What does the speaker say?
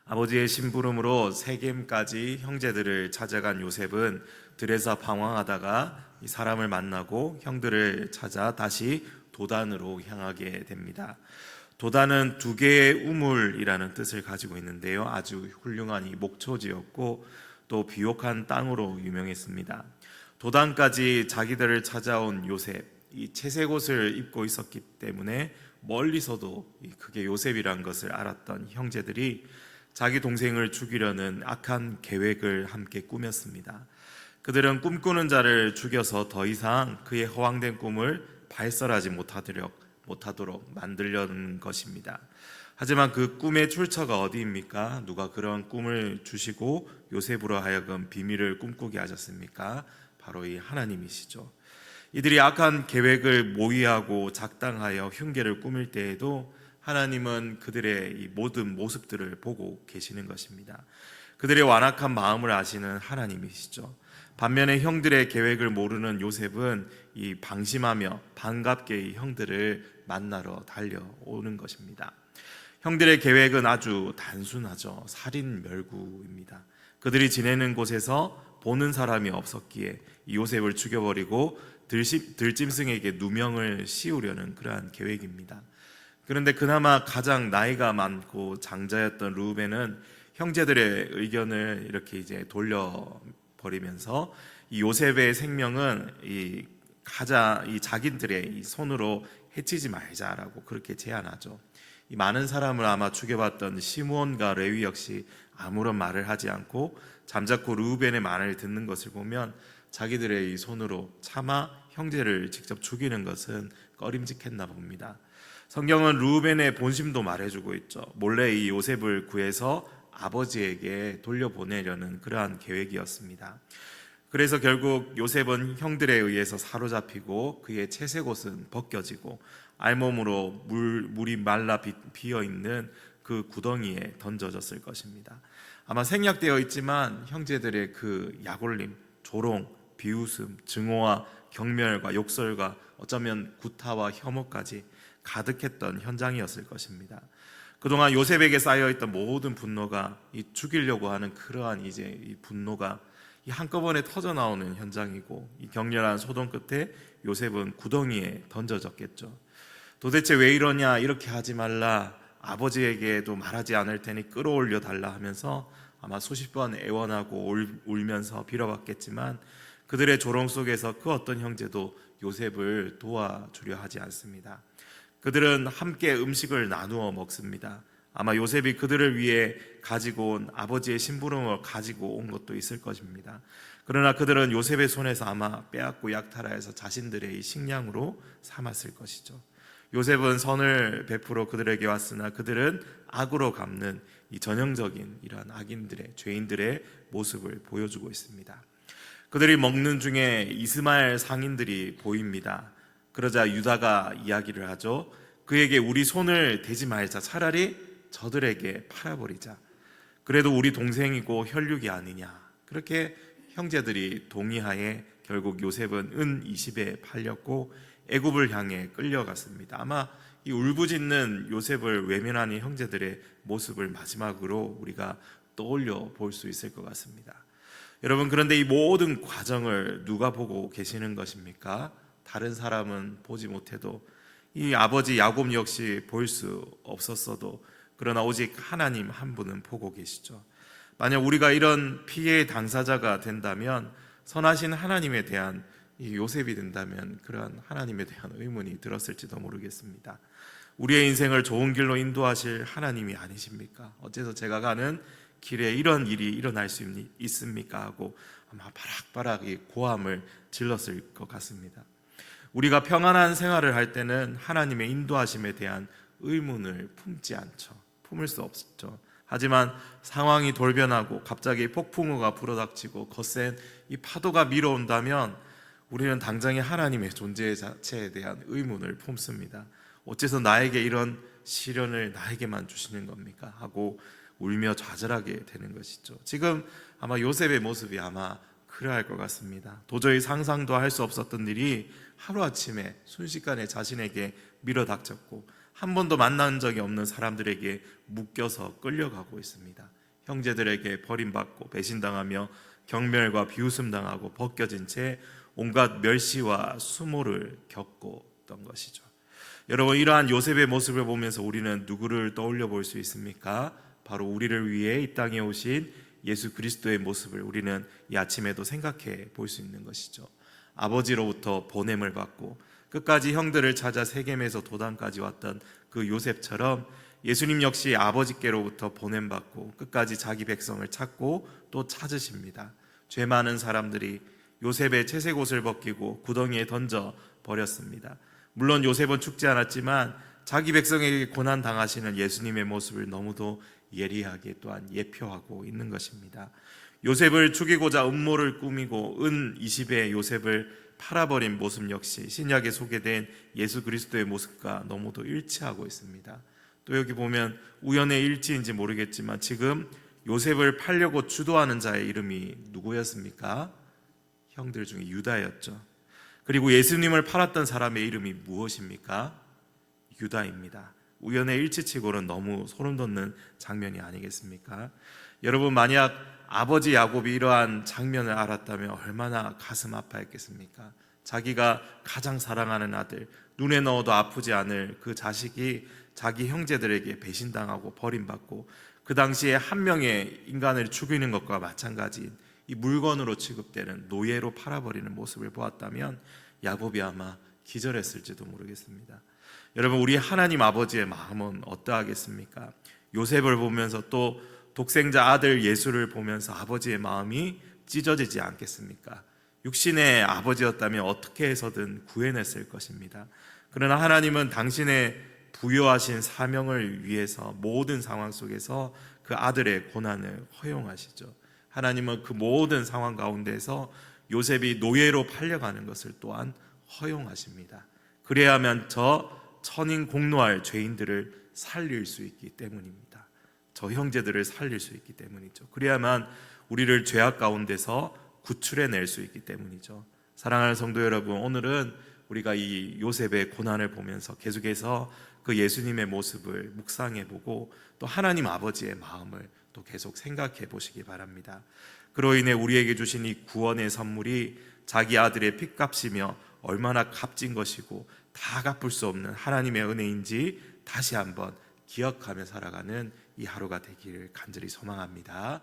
아버지의 심부름으로 세겜까지 형제들을 찾아간 요셉은 들에서 방황하다가 이 사람을 만나고 형들을 찾아 다시 도단으로 향하게 됩니다. 도단은 두 개의 우물이라는 뜻을 가지고 있는데요, 아주 훌륭한 이 목초지였고 또 비옥한 땅으로 유명했습니다. 도단까지 자기들을 찾아온 요셉, 이 채색 옷을 입고 있었기 때문에 멀리서도 그게 요셉이란 것을 알았던 형제들이 자기 동생을 죽이려는 악한 계획을 함께 꾸몄습니다. 그들은 꿈꾸는 자를 죽여서 더 이상 그의 허황된 꿈을 발설하지 못하도록 만들려는 것입니다. 하지만 그 꿈의 출처가 어디입니까? 누가 그런 꿈을 주시고 요셉으로 하여금 비밀을 꿈꾸게 하셨습니까? 바로 이 하나님이시죠. 이들이 악한 계획을 모의하고 작당하여 흉계를 꾸밀 때에도 하나님은 그들의 이 모든 모습들을 보고 계시는 것입니다. 그들의 완악한 마음을 아시는 하나님이시죠. 반면에 형들의 계획을 모르는 요셉은 이 방심하며 반갑게 이 형들을 만나러 달려오는 것입니다. 형들의 계획은 아주 단순하죠. 살인멸구입니다. 그들이 지내는 곳에서 보는 사람이 없었기에 요셉을 죽여버리고 들짐승에게 누명을 씌우려는 그러한 계획입니다. 그런데 그나마 가장 나이가 많고 장자였던 르우벤은 형제들의 의견을 이렇게 이제 돌려버리면서 이 요셉의 생명은 이 자기들의 이 손으로 해치지 말자라고 그렇게 제안하죠. 이 많은 사람을 아마 죽여봤던 시므온과 레위 역시 아무런 말을 하지 않고 잠자코 르우벤의 말을 듣는 것을 보면 자기들의 이 손으로 차마 형제를 직접 죽이는 것은 꺼림직했나 봅니다. 성경은 르우벤의 본심도 말해주고 있죠. 몰래 이 요셉을 구해서 아버지에게 돌려보내려는 그러한 계획이었습니다. 그래서 결국 요셉은 형들에 의해서 사로잡히고 그의 채색 옷은 벗겨지고 알몸으로 물이 말라 비어있는 그 구덩이에 던져졌을 것입니다. 아마 생략되어 있지만 형제들의 그 약올림, 조롱, 비웃음, 증오와 경멸과 욕설과 어쩌면 구타와 혐오까지 가득했던 현장이었을 것입니다. 그동안 요셉에게 쌓여있던 모든 분노가 이 죽이려고 하는 그러한 이제 이 분노가 이 한꺼번에 터져 나오는 현장이고, 이 격렬한 소동 끝에 요셉은 구덩이에 던져졌겠죠. 도대체 왜 이러냐, 이렇게 하지 말라, 아버지에게도 말하지 않을 테니 끌어올려 달라 하면서 아마 수십 번 애원하고 울면서 빌어봤겠지만 그들의 조롱 속에서 그 어떤 형제도 요셉을 도와주려 하지 않습니다. 그들은 함께 음식을 나누어 먹습니다. 아마 요셉이 그들을 위해 가지고 온 아버지의 심부름을 가지고 온 것도 있을 것입니다. 그러나 그들은 요셉의 손에서 아마 빼앗고 약탈하여서 자신들의 식량으로 삼았을 것이죠. 요셉은 선을 베풀어 그들에게 왔으나 그들은 악으로 갚는 이 전형적인 이러한 악인들의, 죄인들의 모습을 보여주고 있습니다. 그들이 먹는 중에 이스마엘 상인들이 보입니다. 그러자 유다가 이야기를 하죠. 그에게 우리 손을 대지 말자, 차라리 저들에게 팔아버리자. 그래도 우리 동생이고 혈육이 아니냐. 그렇게 형제들이 동의하에 결국 요셉은 은 20에 팔렸고 애굽을 향해 끌려갔습니다. 아마 이 울부짖는 요셉을 외면하는 형제들의 모습을 마지막으로 우리가 떠올려 볼 수 있을 것 같습니다. 여러분, 그런데 이 모든 과정을 누가 보고 계시는 것입니까? 다른 사람은 보지 못해도 이 아버지 야곱 역시 볼 수 없었어도 그러나 오직 하나님 한 분은 보고 계시죠. 만약 우리가 이런 피해의 당사자가 된다면 선하신 하나님에 대한 이 요셉이 된다면 그러한 하나님에 대한 의문이 들었을지도 모르겠습니다. 우리의 인생을 좋은 길로 인도하실 하나님이 아니십니까? 어째서 제가 가는 길에 이런 일이 일어날 수 있습니까? 하고 아마 바락바락 이 고함을 질렀을 것 같습니다. 우리가 평안한 생활을 할 때는 하나님의 인도하심에 대한 의문을 품을 수 없죠. 하지만 상황이 돌변하고 갑자기 폭풍우가 불어닥치고 거센 이 파도가 밀어온다면 우리는 당장의 하나님의 존재 자체에 대한 의문을 품습니다. 어째서 나에게 이런 시련을 나에게만 주시는 겁니까? 하고 울며 좌절하게 되는 것이죠. 지금 아마 요셉의 모습이 아마 그러할 것 같습니다. 도저히 상상도 할 수 없었던 일이 하루아침에 순식간에 자신에게 밀어닥쳤고 한 번도 만난 적이 없는 사람들에게 묶여서 끌려가고 있습니다. 형제들에게 버림받고 배신당하며 경멸과 비웃음당하고 벗겨진 채 온갖 멸시와 수모를 겪고 있던 것이죠. 여러분, 이러한 요셉의 모습을 보면서 우리는 누구를 떠올려 볼 수 있습니까? 바로 우리를 위해 이 땅에 오신 예수 그리스도의 모습을 우리는 이 아침에도 생각해 볼 수 있는 것이죠. 아버지로부터 보냄을 받고 끝까지 형들을 찾아 세겜에서 도단까지 왔던 그 요셉처럼 예수님 역시 아버지께로부터 보냄받고 끝까지 자기 백성을 찾고 또 찾으십니다. 죄 많은 사람들이 요셉의 채색 옷을 벗기고 구덩이에 던져 버렸습니다. 물론 요셉은 죽지 않았지만 자기 백성에게 고난 당하시는 예수님의 모습을 너무도 예리하게 또한 예표하고 있는 것입니다. 요셉을 죽이고자 음모를 꾸미고 은 20에 요셉을 팔아버린 모습 역시 신약에 소개된 예수 그리스도의 모습과 너무도 일치하고 있습니다. 또 여기 보면 우연의 일치인지 모르겠지만 지금 요셉을 팔려고 주도하는 자의 이름이 누구였습니까? 형들 중에 유다였죠. 그리고 예수님을 팔았던 사람의 이름이 무엇입니까? 유다입니다. 우연의 일치치고는 너무 소름 돋는 장면이 아니겠습니까? 여러분, 만약 아버지 야곱이 이러한 장면을 알았다면 얼마나 가슴 아파했겠습니까? 자기가 가장 사랑하는 아들, 눈에 넣어도 아프지 않을 그 자식이 자기 형제들에게 배신당하고 버림받고 그 당시에 한 명의 인간을 죽이는 것과 마찬가지인 이 물건으로 취급되는 노예로 팔아버리는 모습을 보았다면 야곱이 아마 기절했을지도 모르겠습니다. 여러분, 우리 하나님 아버지의 마음은 어떠하겠습니까? 요셉을 보면서 또 독생자 아들 예수를 보면서 아버지의 마음이 찢어지지 않겠습니까? 육신의 아버지였다면 어떻게 해서든 구해냈을 것입니다. 그러나 하나님은 당신의 부여하신 사명을 위해서 모든 상황 속에서 그 아들의 고난을 허용하시죠. 하나님은 그 모든 상황 가운데서 요셉이 노예로 팔려가는 것을 또한 허용하십니다. 그래야만 저 천인 공노할 죄인들을 살릴 수 있기 때문입니다. 저 형제들을 살릴 수 있기 때문이죠. 그래야만 우리를 죄악 가운데서 구출해낼 수 있기 때문이죠. 사랑하는 성도 여러분, 오늘은 우리가 이 요셉의 고난을 보면서 계속해서 그 예수님의 모습을 묵상해보고 또 하나님 아버지의 마음을 또 계속 생각해 보시기 바랍니다. 그로 인해 우리에게 주신 이 구원의 선물이 자기 아들의 핏값이며 얼마나 값진 것이고 다 갚을 수 없는 하나님의 은혜인지 다시 한번 기억하며 살아가는 이 하루가 되기를 간절히 소망합니다.